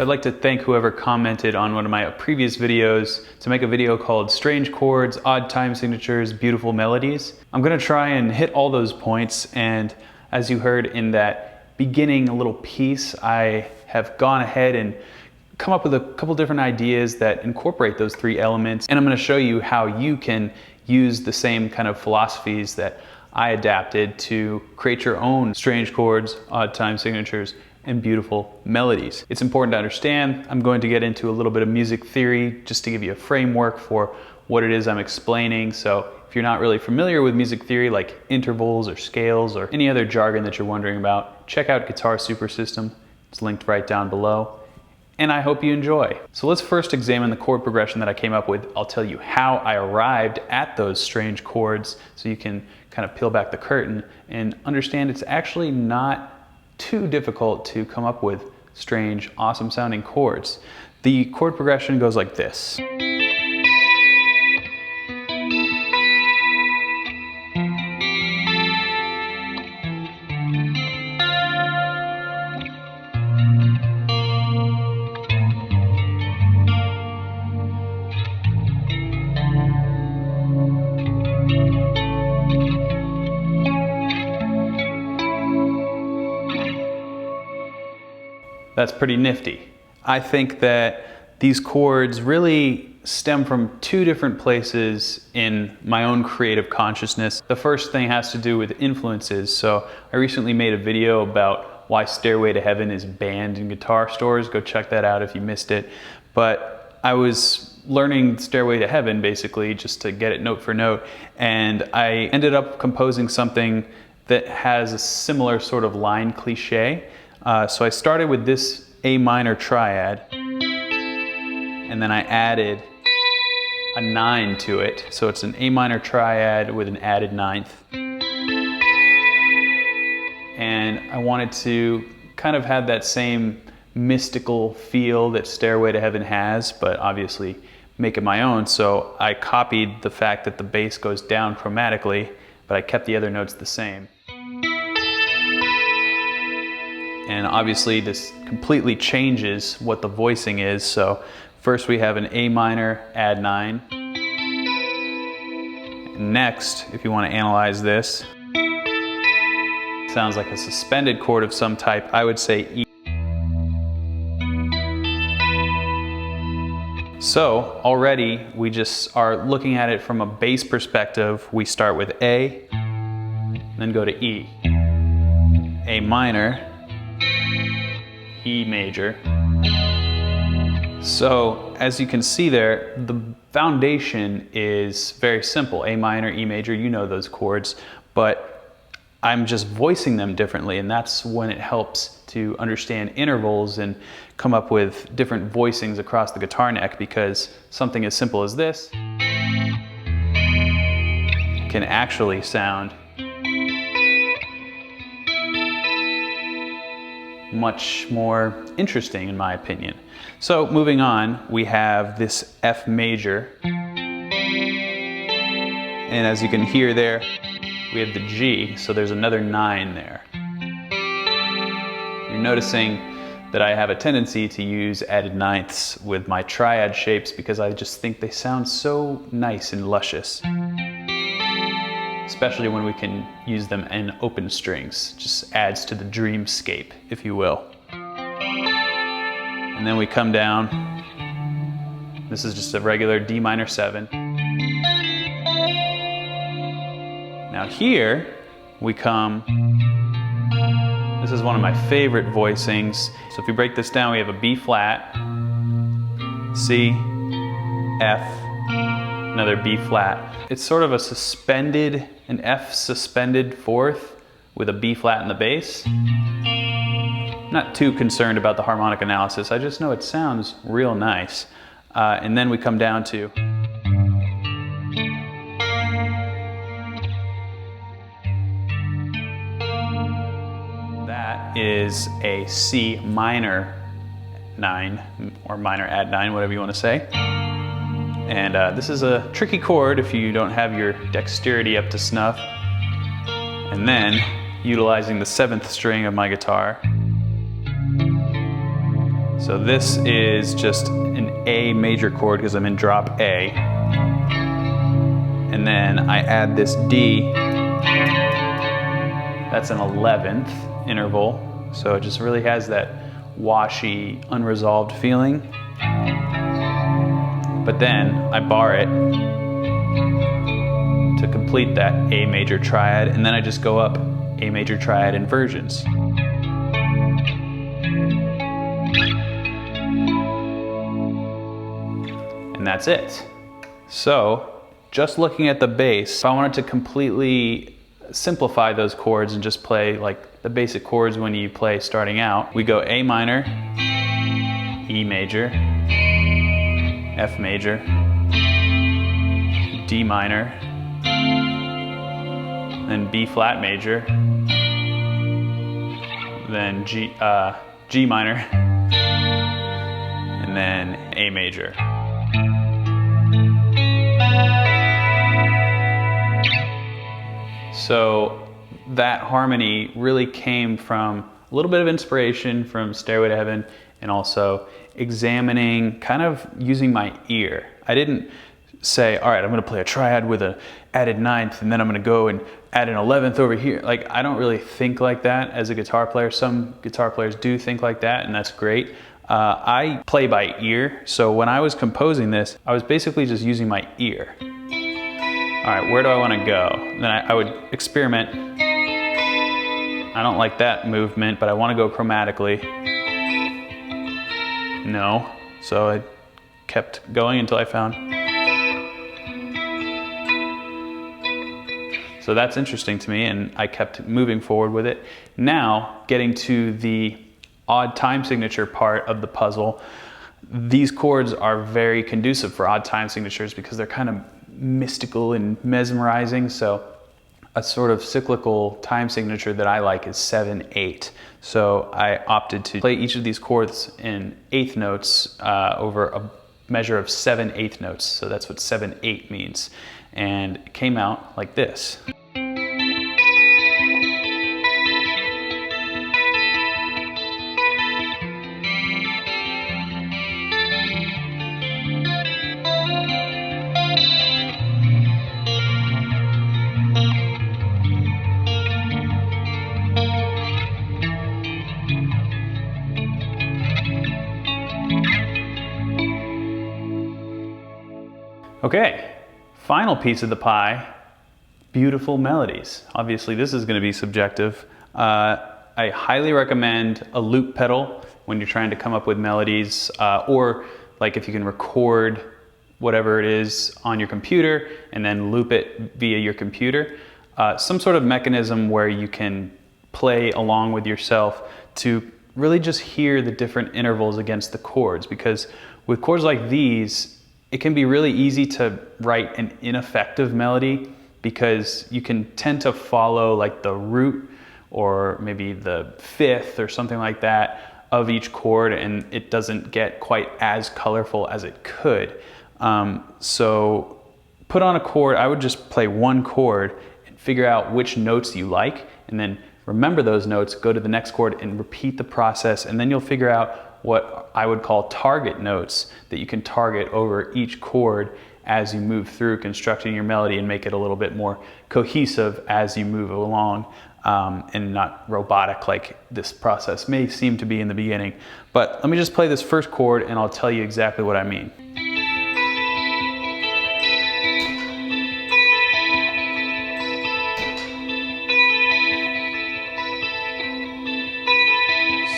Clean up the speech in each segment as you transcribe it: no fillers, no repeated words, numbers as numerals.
I'd like to thank whoever commented on one of my previous videos to make a video called Strange Chords, Odd Time Signatures, Beautiful Melodies. I'm gonna try and hit all those points, and as you heard in that beginning little piece, I have gone ahead and come up with a couple different ideas that incorporate those three elements, and I'm gonna show you how you can use the same kind of philosophies that I adapted to create your own strange chords, odd time signatures, and beautiful melodies. It's important to understand, I'm going to get into a little bit of music theory just to give you a framework for what it is I'm explaining. So if you're not really familiar with music theory like intervals or scales or any other jargon that you're wondering about, check out Guitar Super System. It's linked right down below. And I hope you enjoy. So let's first examine the chord progression that I came up with. I'll tell you how I arrived at those strange chords so you can kind of peel back the curtain and understand it's actually not too difficult to come up with strange, awesome sounding chords. The chord progression goes like this. That's pretty nifty. I think that these chords really stem from two different places in my own creative consciousness. The first thing has to do with influences. So I recently made a video about why Stairway to Heaven is banned in guitar stores. Go check that out if you missed it. But I was learning Stairway to Heaven basically just to get it note for note, and I ended up composing something that has a similar sort of line cliche. So I started with this A minor triad, and then I added a 9 to it. So it's an A minor triad with an added 9th. And I wanted to kind of have that same mystical feel that Stairway to Heaven has, but obviously make it my own. So I copied the fact that the bass goes down chromatically, but I kept the other notes the same. And obviously this completely changes what the voicing is. So first we have an A minor, add 9. Next, if you want to analyze this, sounds like a suspended chord of some type. I would say E. So already we just are looking at it from a bass perspective. We start with A, then go to E. A minor, E major. So as you can see there, the foundation is very simple. A minor, E major, you know those chords, but I'm just voicing them differently, and that's when it helps to understand intervals and come up with different voicings across the guitar neck, because something as simple as this can actually sound much more interesting in my opinion. So moving on, we have this F major, and as you can hear there, we have the G, so there's another 9 there. You're noticing that I have a tendency to use added 9ths with my triad shapes because I just think they sound so nice and luscious. Especially when we can use them in open strings. Just adds to the dreamscape, if you will. And then we come down. This is just a regular D minor 7. Now here we come, this is one of my favorite voicings. So if you break this down, we have a B flat, C, F, another B flat. It's sort of a suspended, an F suspended fourth with a B flat in the bass. I'm not too concerned about the harmonic analysis, I just know it sounds real nice. And then we come down to that is a C minor 9, or minor add 9, whatever you want to say. And this is a tricky chord if you don't have your dexterity up to snuff. And then, utilizing the 7th string of my guitar, So this is just an A major chord because I'm in drop A. And then I add this D. That's an 11th interval. So it just really has that washy, unresolved feeling. But then I bar it to complete that A major triad, and then I just go up A major triad inversions. And that's it. So, just looking at the bass, if I wanted to completely simplify those chords and just play like the basic chords when you play starting out, we go A minor, E major, F major, D minor, then B flat major, then G minor, and then A major. So that harmony really came from a little bit of inspiration from Stairway to Heaven, and also examining, kind of using my ear. I didn't say, all right, I'm gonna play a triad with an added ninth, and then I'm gonna go and add an 11th over here. Like, I don't really think like that as a guitar player. Some guitar players do think like that, and that's great. I play by ear, so when I was composing this, I was basically just using my ear. All right, where do I wanna go? Then I would experiment. I don't like that movement, but I wanna go chromatically. No, so I kept going until I found. So that's interesting to me, and I kept moving forward with it. Now, getting to the odd time signature part of the puzzle, these chords are very conducive for odd time signatures because they're kind of mystical and mesmerizing. So a sort of cyclical time signature that I like is 7/8. So I opted to play each of these chords in eighth notes over a measure of 7/8 notes. So that's what 7/8 means. And it came out like this. Okay, final piece of the pie, beautiful melodies. Obviously this is going to be subjective. I highly recommend a loop pedal when you're trying to come up with melodies, or like if you can record whatever it is on your computer and then loop it via your computer. Some sort of mechanism where you can play along with yourself to really just hear the different intervals against the chords, because with chords like these, it can be really easy to write an ineffective melody because you can tend to follow like the root or maybe the fifth or something like that of each chord, and it doesn't get quite as colorful as it could. So put on a chord, I would just play one chord and figure out which notes you like, and then remember those notes, go to the next chord and repeat the process, and then you'll figure out what I would call target notes that you can target over each chord as you move through constructing your melody and make it a little bit more cohesive as you move along, and not robotic like this process may seem to be in the beginning. But let me just play this first chord and I'll tell you exactly what I mean.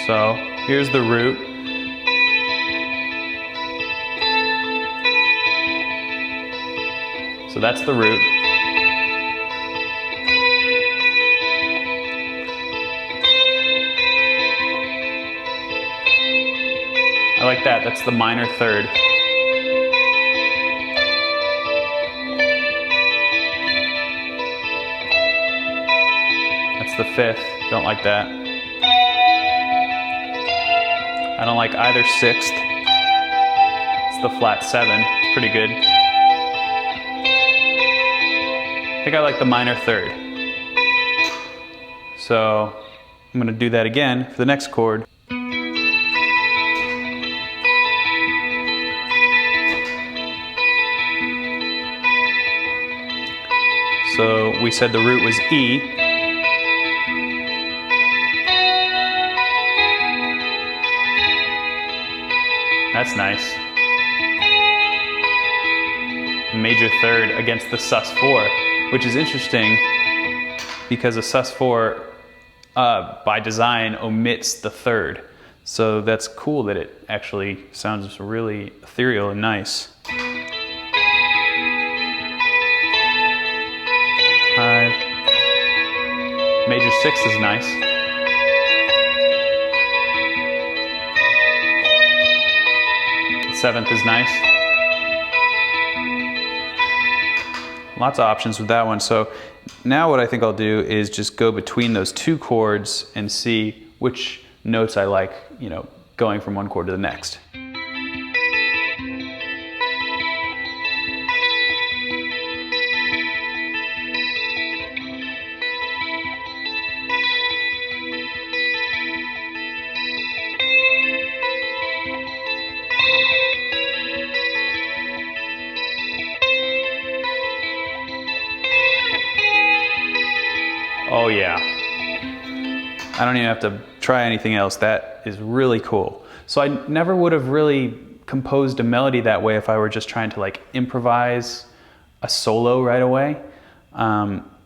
So here's the root. So that's the root. I like that, that's the minor third. That's the fifth, don't like that. I don't like either sixth. It's the flat seven, it's pretty good. I think I like the minor third. So I'm gonna do that again for the next chord. So we said the root was E. That's nice. Major third against the sus4, which is interesting because a sus4 by design omits the third. So that's cool that it actually sounds really ethereal and nice. 5. Major 6 is nice. Seventh is nice. Lots of options with that one. So now what I think I'll do is just go between those two chords and see which notes I like, you know, going from one chord to the next. Oh yeah. I don't even have to try anything else. That is really cool. So I never would have really composed a melody that way if I were just trying to like improvise a solo right away.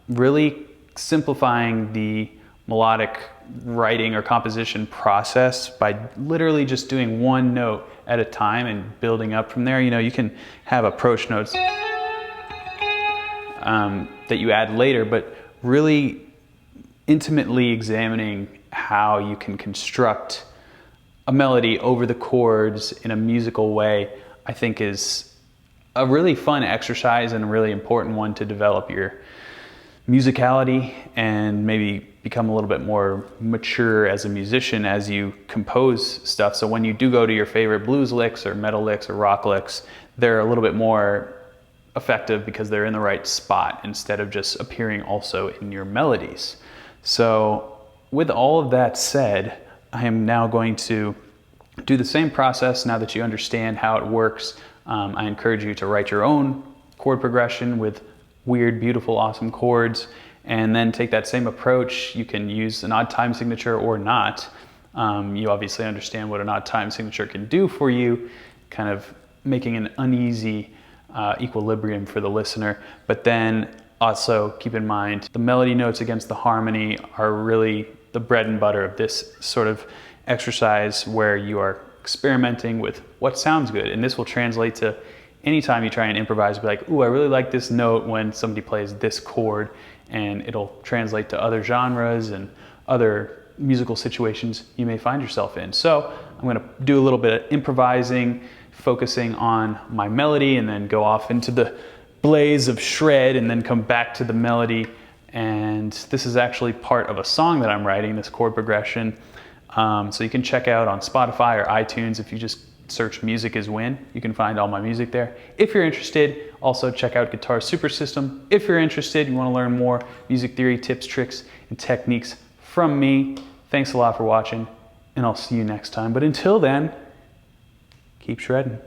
Really simplifying the melodic writing or composition process by literally just doing one note at a time and building up from there. You know, you can have approach notes that you add later, but really intimately examining how you can construct a melody over the chords in a musical way, I think is a really fun exercise and a really important one to develop your musicality and maybe become a little bit more mature as a musician as you compose stuff. So when you do go to your favorite blues licks or metal licks or rock licks, they're a little bit more effective because they're in the right spot instead of just appearing also in your melodies. So with all of that said, I am now going to do the same process now that you understand how it works. I encourage you to write your own chord progression with weird, beautiful, awesome chords, and then take that same approach. You can use an odd time signature or not. You obviously understand what an odd time signature can do for you, kind of making an uneasy equilibrium for the listener. But then also keep in mind the melody notes against the harmony are really the bread and butter of this sort of exercise where you are experimenting with what sounds good. And this will translate to anytime you try and improvise, be like, ooh, I really like this note when somebody plays this chord, and it'll translate to other genres and other musical situations you may find yourself in. So I'm gonna do a little bit of improvising, focusing on my melody, and then go off into the blaze of shred and then come back to the melody. And this is actually part of a song that I'm writing, this chord progression. So you can check out on Spotify or iTunes. If you just search Music is Win, you can find all my music there. If you're interested, also check out Guitar Super System. If you're interested, you want to learn more music theory tips, tricks, and techniques from me. Thanks a lot for watching, and I'll see you next time. But until then, keep shredding.